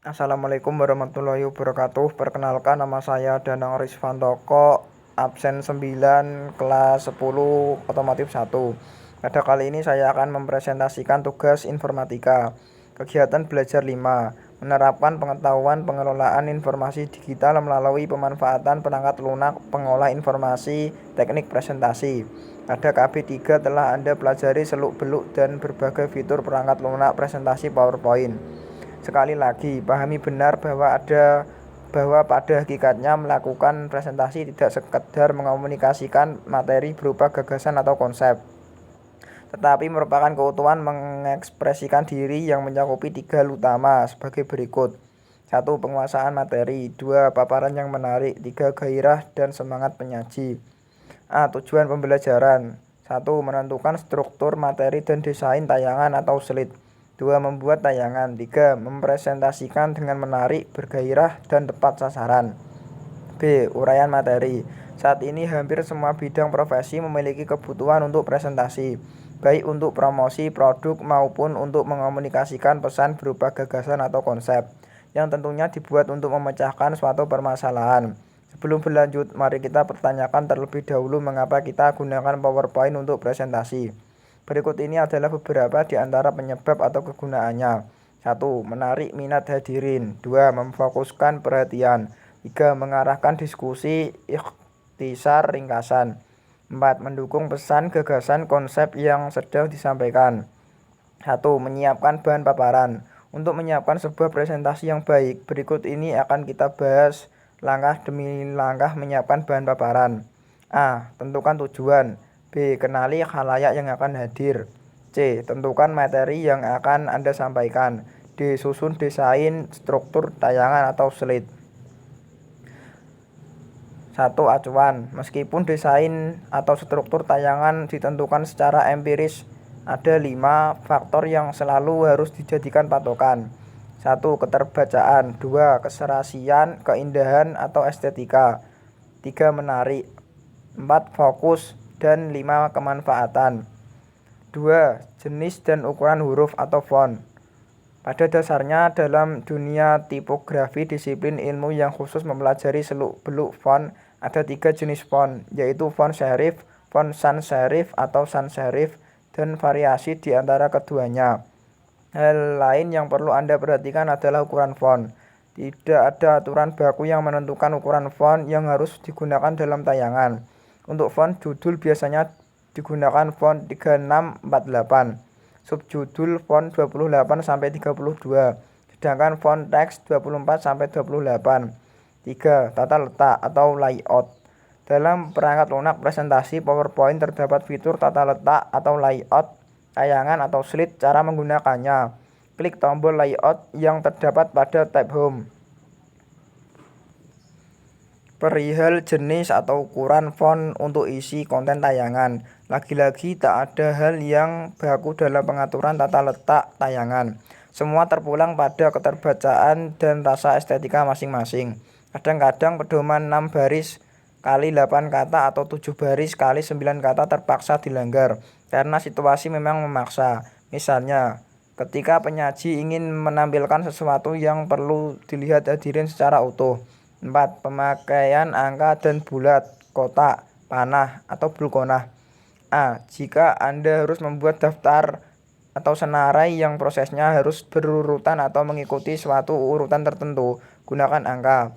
Assalamualaikum warahmatullahi wabarakatuh. Perkenalkan, nama saya Danang Risvantoko, absen 9 kelas 10 otomotif 1. Pada kali ini saya akan mempresentasikan tugas informatika. Kegiatan belajar 5. Menerapkan pengetahuan pengelolaan informasi digital melalui pemanfaatan perangkat lunak pengolah informasi, teknik presentasi. Pada KB 3 telah Anda pelajari seluk-beluk dan berbagai fitur perangkat lunak presentasi PowerPoint. Sekali lagi, pahami benar bahwa pada hakikatnya melakukan presentasi tidak sekedar mengomunikasikan materi berupa gagasan atau konsep, tetapi merupakan keutuhan mengekspresikan diri yang mencakupi 3 hal utama sebagai berikut. 1. Penguasaan materi. 2. Paparan yang menarik. 3. Gairah dan semangat penyaji. Tujuan pembelajaran. 1. Menentukan struktur materi dan desain tayangan atau slide. 2. Membuat tayangan. 3. Mempresentasikan dengan menarik, bergairah, dan tepat sasaran. B. Uraian materi. Saat ini hampir semua bidang profesi memiliki kebutuhan untuk presentasi, baik untuk promosi produk maupun untuk mengomunikasikan pesan berupa gagasan atau konsep, yang tentunya dibuat untuk memecahkan suatu permasalahan. Sebelum berlanjut, mari kita pertanyakan terlebih dahulu mengapa kita gunakan PowerPoint untuk presentasi. Berikut ini adalah beberapa di antara penyebab atau kegunaannya. 1. Menarik minat hadirin. 2. Memfokuskan perhatian. 3. Mengarahkan diskusi, ikhtisar ringkasan. 4. Mendukung pesan, gagasan, konsep yang sedang disampaikan. 1. Menyiapkan bahan paparan. Untuk menyiapkan sebuah presentasi yang baik, berikut ini akan kita bahas langkah demi langkah menyiapkan bahan paparan. A. Tentukan tujuan. B. Kenali khalayak yang akan hadir. C. Tentukan materi yang akan Anda sampaikan. D. Susun desain struktur tayangan atau slide. 1. Acuan. Meskipun desain atau struktur tayangan ditentukan secara empiris, ada 5 faktor yang selalu harus dijadikan patokan. 1. Keterbacaan. 2. Keserasian, keindahan atau estetika. 3. Menarik. 4. Fokus. Dan 5. Kemanfaatan. 2. Jenis dan ukuran huruf atau font. Pada dasarnya dalam dunia tipografi, disiplin ilmu yang khusus mempelajari seluk-beluk font, ada 3 jenis font, yaitu font serif, font sans serif atau sans serif, dan variasi di antara keduanya. Hal lain yang perlu Anda perhatikan adalah ukuran font. Tidak ada aturan baku yang menentukan ukuran font yang harus digunakan dalam tayangan. Untuk font judul biasanya digunakan font 3648, subjudul font 28-32, sedangkan font teks 24-28. 3. Tata letak atau layout. Dalam perangkat lunak presentasi PowerPoint terdapat fitur tata letak atau layout tayangan atau slide. Cara menggunakannya: klik tombol layout yang terdapat pada tab Home. Perihal jenis atau ukuran font untuk isi konten tayangan. Lagi-lagi tak ada hal yang baku dalam pengaturan tata letak tayangan. Semua terpulang pada keterbacaan dan rasa estetika masing-masing. Kadang-kadang pedoman 6 baris kali 8 kata atau 7 baris kali 9 kata terpaksa dilanggar karena situasi memang memaksa. Misalnya, ketika penyaji ingin menampilkan sesuatu yang perlu dilihat hadirin secara utuh. 4. Pemakaian angka dan bulat, kotak, panah, atau bulkonah. A. Jika Anda harus membuat daftar atau senarai yang prosesnya harus berurutan atau mengikuti suatu urutan tertentu, gunakan angka.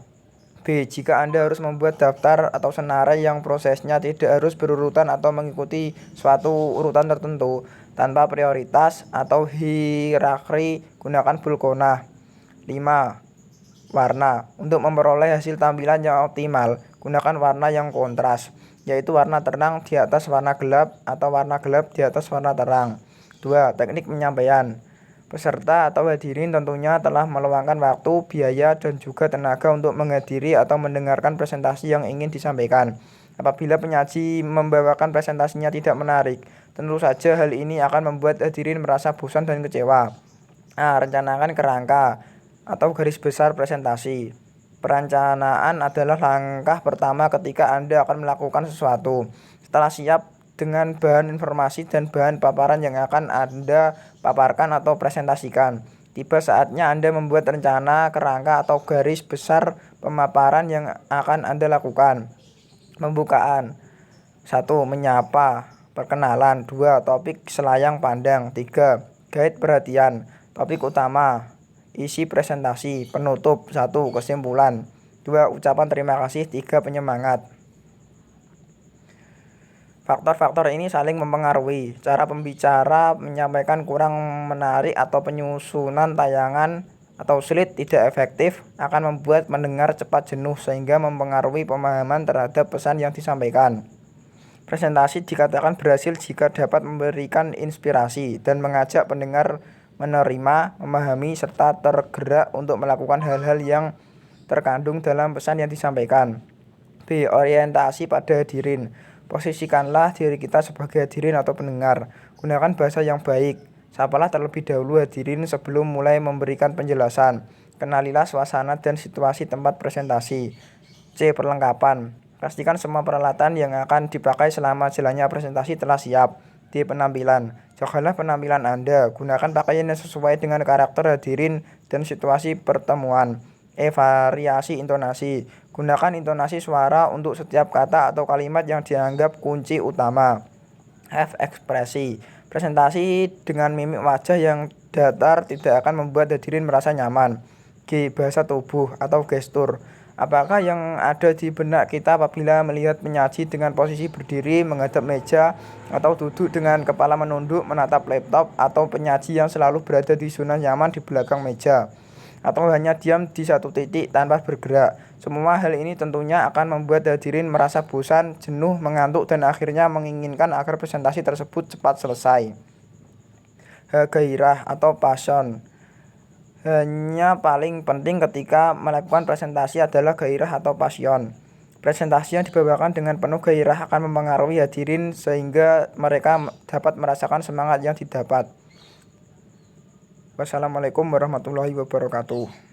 B. Jika Anda harus membuat daftar atau senarai yang prosesnya tidak harus berurutan atau mengikuti suatu urutan tertentu, tanpa prioritas atau hierarki, gunakan bulkonah. 5. Warna. Untuk memperoleh hasil tampilan yang optimal, gunakan warna yang kontras, yaitu warna terang di atas warna gelap atau warna gelap di atas warna terang. 2. Teknik penyampaian. Peserta atau hadirin tentunya telah meluangkan waktu, biaya, dan juga tenaga untuk menghadiri atau mendengarkan presentasi yang ingin disampaikan. Apabila penyaji membawakan presentasinya tidak menarik, tentu saja hal ini akan membuat hadirin merasa bosan dan kecewa. Rencanakan kerangka atau garis besar presentasi. Perencanaan adalah langkah pertama ketika Anda akan melakukan sesuatu. Setelah siap dengan bahan informasi dan bahan paparan yang akan Anda paparkan atau presentasikan, Tiba saatnya Anda membuat rencana, kerangka, atau garis besar pemaparan yang akan Anda lakukan. Pembukaan 1. Menyapa, perkenalan. 2. Topik selayang pandang. 3. Guide perhatian, topik utama, isi presentasi. Penutup 1. Kesimpulan. 2. Ucapan terima kasih. 3. Penyemangat. Faktor-faktor ini saling mempengaruhi. Cara pembicara menyampaikan kurang menarik atau penyusunan tayangan atau slide tidak efektif akan membuat mendengar cepat jenuh sehingga mempengaruhi pemahaman terhadap pesan yang disampaikan. Presentasi dikatakan berhasil jika dapat memberikan inspirasi dan mengajak pendengar menerima, memahami, serta tergerak untuk melakukan hal-hal yang terkandung dalam pesan yang disampaikan. B. Orientasi pada hadirin. Posisikanlah diri kita sebagai hadirin atau pendengar. Gunakan bahasa yang baik. Sapalah terlebih dahulu hadirin sebelum mulai memberikan penjelasan. Kenalilah suasana dan situasi tempat presentasi. C. Perlengkapan. Pastikan semua peralatan yang akan dipakai selama jalannya presentasi telah siap. D. Penampilan. Jagalah penampilan Anda. Gunakan pakaian yang sesuai dengan karakter hadirin dan situasi pertemuan. E. Variasi intonasi. Gunakan intonasi suara untuk setiap kata atau kalimat yang dianggap kunci utama. F. Ekspresi. Presentasi dengan mimik wajah yang datar tidak akan membuat hadirin merasa nyaman. G. Bahasa tubuh atau gestur. Apakah yang ada di benak kita apabila melihat penyaji dengan posisi berdiri menghadap meja atau duduk dengan kepala menunduk menatap laptop, atau penyaji yang selalu berada di zona nyaman di belakang meja, atau hanya diam di satu titik tanpa bergerak? Semua hal ini tentunya akan membuat hadirin merasa bosan, jenuh, mengantuk, dan akhirnya menginginkan agar presentasi tersebut cepat selesai. H. Gairah atau passion. Hanya paling penting ketika melakukan presentasi adalah gairah atau passion. Presentasi yang dibawakan dengan penuh gairah akan mempengaruhi hadirin sehingga mereka dapat merasakan semangat yang didapat. Wassalamualaikum warahmatullahi wabarakatuh.